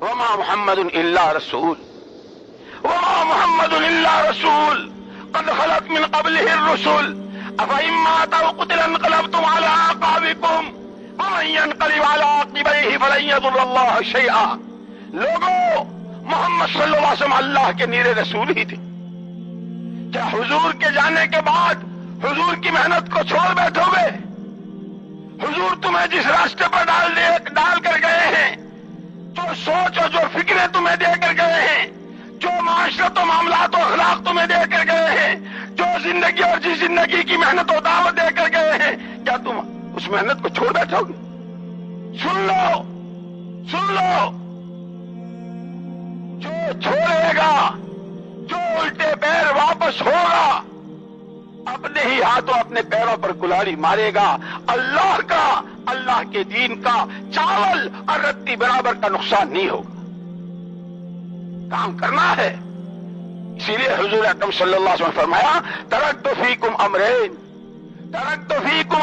وما محمد الا رسول وما محمد الا رسول قد خلت من قبله الرسل افإن مات او قتل انقلبتم على اعقابكم ومن ينقلب على عقبيه فلن يضر الله شيئا. لوگوں، محمد صلی اللہ علیہ وسلم اللہ کے نیرے رسول ہی تھے. کیا حضور کے جانے کے بعد حضور کی محنت کو چھوڑ بیٹھو گے؟ حضور تمہیں جس راستے پر ڈال کر گئے ہیں، جو سوچ اور جو فکریں تمہیں دے کر گئے ہیں، جو معاشرت و معاملات و اخلاق تمہیں دے کر گئے ہیں، جو زندگی اور جس زندگی کی محنت و دعوت دے کر گئے ہیں، کیا تم اس محنت کو چھوڑ بیٹھو گے؟ سن لو، جو چھوڑے گا، جو الٹے پیر واپس ہوگا، اپنے ہی ہاتھوں اپنے پیروں پر کلاڑی مارے گا. اللہ کا، اللہ کے دین کا چاول اور رتی برابر کا نقصان نہیں ہوگا. کام کرنا ہے. اسی لیے حضور اکرم صلی اللہ علیہ وسلم نے فرمایا ترکت فیکم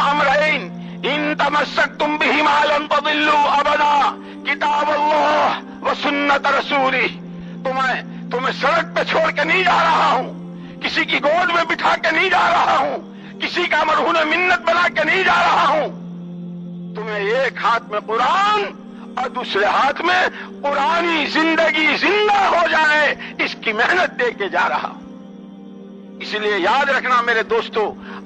امرین ان تمسکتم بہما لن تضلوا ابدا کتاب اللہ و سنت رسولہ. تمہیں سڑک پہ چھوڑ کے نہیں جا رہا ہوں، کسی کی گود میں بٹھا کے نہیں جا رہا ہوں، کسی کا مرہون منت بنا کے نہیں جا رہا ہوں. تمہیں ایک ہاتھ میں قرآن اور دوسرے ہاتھ میں قرآنی زندگی زندہ ہو جائے، اس کی محنت دے کے جا رہا ہوں. اس لیے یاد رکھنا میرے دوستو،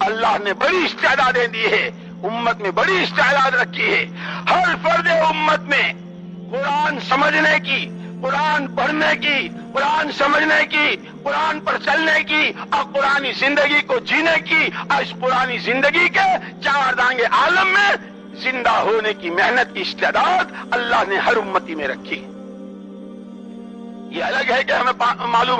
اللہ نے بڑی استعدادیں دی ہے، امت میں بڑی استعداد رکھی ہے. ہر فرد امت میں قرآن سمجھنے کی، قرآن پڑھنے کی، قرآن سمجھنے کی، قرآن پر چلنے کی اور قرآنی زندگی کو جینے کی اور اس قرآنی زندگی کے چار دانگے عالم میں زندہ ہونے کی محنت کی استعداد اللہ نے ہر امتی میں رکھی. یہ الگ ہے کہ ہمیں معلوم ہی